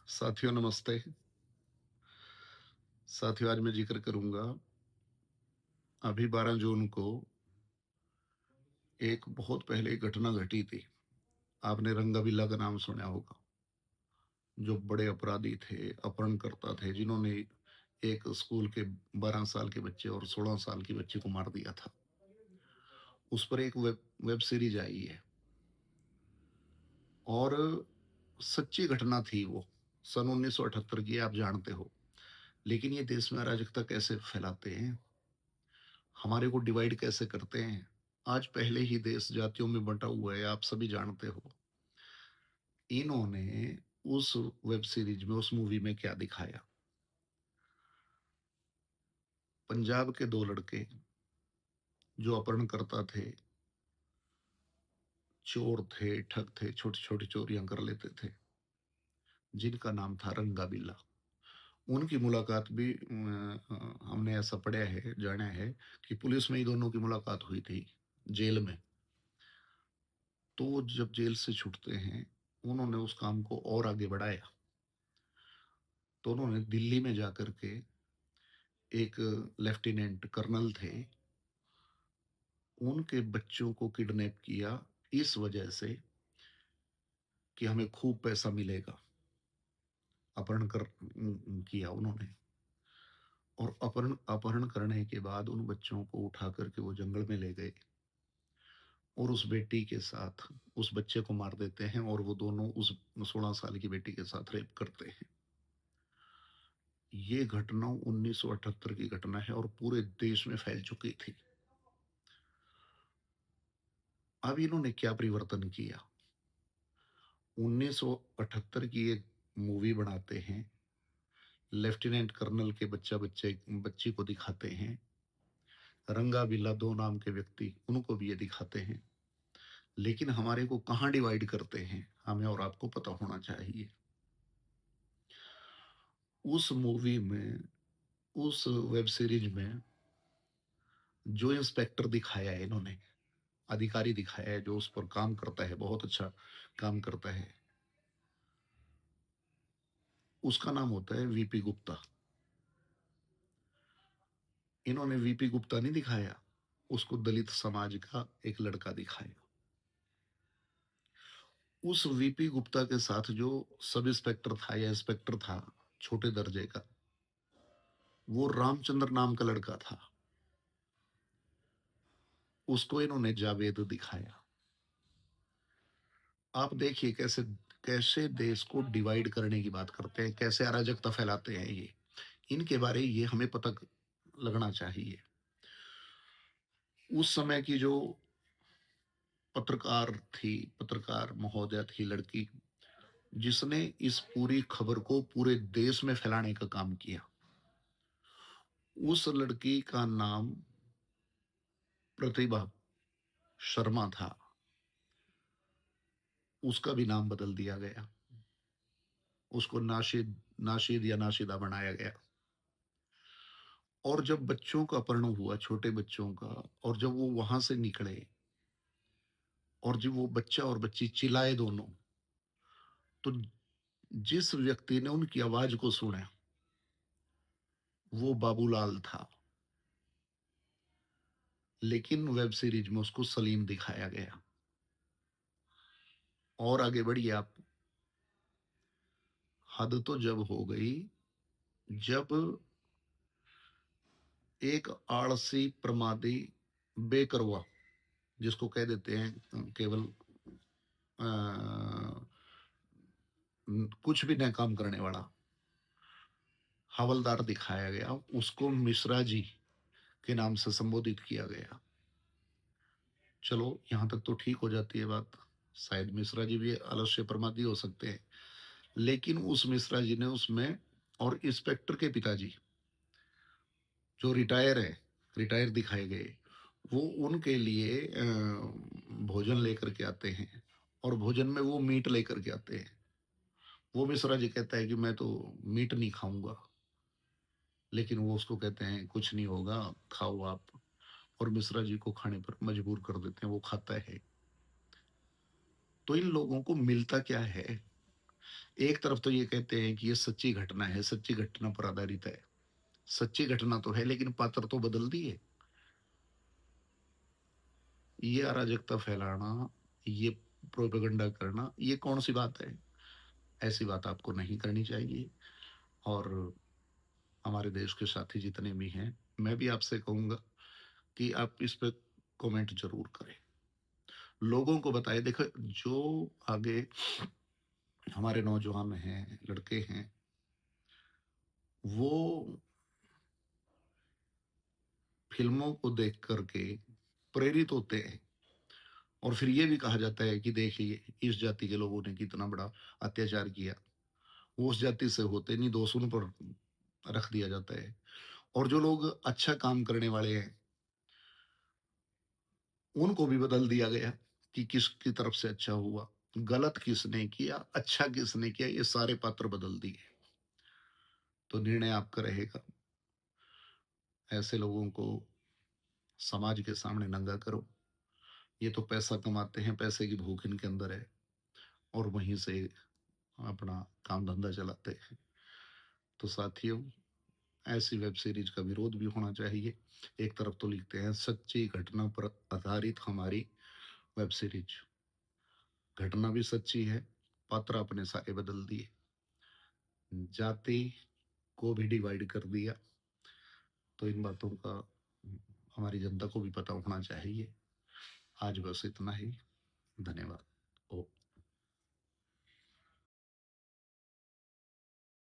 साथियों नमस्ते। साथियों आज मैं जिक्र करूँगा, अभी 12 जून को एक बहुत पहले एक घटना घटी थी। आपने रंगाबिल्ला का नाम सुना होगा। जो बड़े अपराधी थे, अपहरणकर्ता थे, जिन्होंने एक स्कूल के 12 साल के बच्चे और 16 साल की बच्ची को मार दिया था। उस पर एक वेब वेब सीरीज़ आई है और सच्ची घटना थी वो। सन 1978 की आप जानते हो। लेकिन ये देश में अराजकता कैसे फैलाते हैं, हमारे को डिवाइड कैसे करते हैं। आज पहले ही देश जातियों में बंटा हुआ है, आप सभी जानते हो। इन्होंने उस वेब सीरीज में, उस मूवी में क्या दिखाया। पंजाब के 2 लड़के जो अपहरणकर्ता थे, चोर थे, ठग थे, छोटी-छोटी चोरियां कर लेते थे, जिनका नाम था रंगा बिल्ला। उनकी मुलाकात भी हमने ऐसा पढ़ा है, जाना है कि पुलिस में ही दोनों की मुलाकात हुई थी, जेल में। तो वो जब जेल से छूटते हैं, उन्होंने उस काम को और आगे बढ़ाया। तो उन्होंने दिल्ली में जाकर के, एक लेफ्टिनेंट कर्नल थे, उनके बच्चों को किडनैप किया इस वजह से कि हमें खूब पैसा मिलेगा। अपहरण किया उन्होंने। और अपहरण अपहरण करने के बाद उन बच्चों को उठा करके वो जंगल में ले गए और उस बेटी के साथ उस बच्चे को मार देते हैं और वो दोनों उस 16 साल की बेटी के साथ रेप करते हैं। ये घटना 1978 की घटना है और पूरे देश में फैल चुकी थी। अब इन्होंने क्या परिवर्तन किया? 1978 की एक मूवी बनाते हैं, लेफ्टिनेंट कर्नल के बच्ची को दिखाते हैं, रंगा बिल्ला 2 नाम के व्यक्ति, उनको भी ये दिखाते हैं। लेकिन हमारे को कहाँ डिवाइड करते हैं, हमें और आपको पता होना चाहिए। उस मूवी में, उस वेब सीरीज में जो इंस्पेक्टर दिखाया है इन्होंने, अधिकारी दिखाया है जो उस पर काम करता है, बहुत अच्छा काम करता है, उसका नाम होता है वीपी गुप्ता। इन्होंने वीपी गुप्ता नहीं दिखाया, उसको दलित समाज का एक लड़का दिखाया। उस वीपी गुप्ता के साथ जो सब इंस्पेक्टर था या इंस्पेक्टर था, छोटे दर्जे का, वो रामचंद्र नाम का लड़का था। उसको इन्होंने जावेद दिखाया। आप देखिए कैसे कैसे देश को डिवाइड करने की बात करते हैं, कैसे अराजकता फैलाते हैं ये। इनके बारे ये हमें पता लगना चाहिए। उस समय की जो पत्रकार महोदया थी, लड़की, जिसने इस पूरी खबर को पूरे देश में फैलाने का काम किया। उस लड़की का नाम प्रतिभा शर्मा था। उसका भी नाम बदल दिया गया। उसको नाशिद या नाशिदा बनाया गया। और जब बच्चों का अपहरण हुआ, छोटे बच्चों का, और जब वो वहां से निकले और जब वो बच्चा और बच्ची चिल्लाए दोनों, तो जिस व्यक्ति ने उनकी आवाज को सुना, वो बाबूलाल था। लेकिन वेब सीरीज में उसको सलीम दिखाया गया। और आगे बढ़िए आप। हद तो जब हो गई, जब एक आलसी, प्रमादी, बेकरवा, जिसको कह देते हैं केवल अ, कुछ भी न काम करने वाला हवलदार दिखाया गया। उसको मिश्रा जी के नाम से संबोधित किया गया। चलो यहाँ तक तो ठीक हो जाती है बात। शायद मिश्रा जी भी आलस्य प्रमादी हो सकते हैं। लेकिन उस मिश्रा जी ने उसमें, और इंस्पेक्टर के पिताजी जो रिटायर दिखाए गए, वो उनके लिए भोजन लेकर के आते हैं और भोजन में वो मीट लेकर के आते हैं। वो मिश्रा जी कहता है कि मैं तो मीट नहीं खाऊंगा, लेकिन वो उसको कहते हैं कुछ नहीं होगा, खाओ आप। और मिश्रा जी को खाने पर मजबूर कर देते हैं, वो खाता है। तो इन लोगों को मिलता क्या है? एक तरफ तो ये कहते हैं कि ये सच्ची घटना है, सच्ची घटना पर आधारित है। सच्ची घटना तो है लेकिन पात्र तो बदल दिए। ये अराजकता फैलाना, ये प्रोपेगेंडा करना, ये कौन-सी बात है? ऐसी बात आपको नहीं करनी चाहिए। और हमारे देश के साथी जितने भी हैं, मैं भी आपसे कहूँगा कि आप इस पे कमेंट ज़रूर करें। लोगों को बताएँ, देखो जो आगे हमारे नौजवान हैं, लड़के हैं, वो फ़िल्मों को देख कर के प्रेरित होते हैं और फिर ये भी कहा जाता है कि देखिए इस जाति के लोगों ने कितना बड़ा अत्याचार किया। वो उस जाति से होते नहीं, दोष उन पर रख दिया जाता है। और जो लोग अच्छा काम करने वाले हैं, उनको भी बदल दिया गया कि किसकी तरफ से अच्छा हुआ, गलत किसने किया, अच्छा किसने किया, ये सारे पात्र बदल दिए। तो निर्णय आपका रहेगा। ऐसे लोगों को समाज के सामने नंगा करो। ये तो पैसा कमाते हैं, पैसे की भूख इनके अंदर है और वहीं से अपना काम धंधा चलाते हैं। तो साथियों, ऐसी वेब सीरीज का विरोध भी होना चाहिए। एक तरफ तो लिखते हैं सच्ची घटना पर आधारित हमारी वेब सीरीज, घटना भी सच्ची है, पात्र अपने सारे बदल दिए, जाति को भी डिवाइड कर दिया। तो इन बातों का हमारी जनता को भी पता होना चाहिए। आज बस इतना ही। धन्यवाद। ओ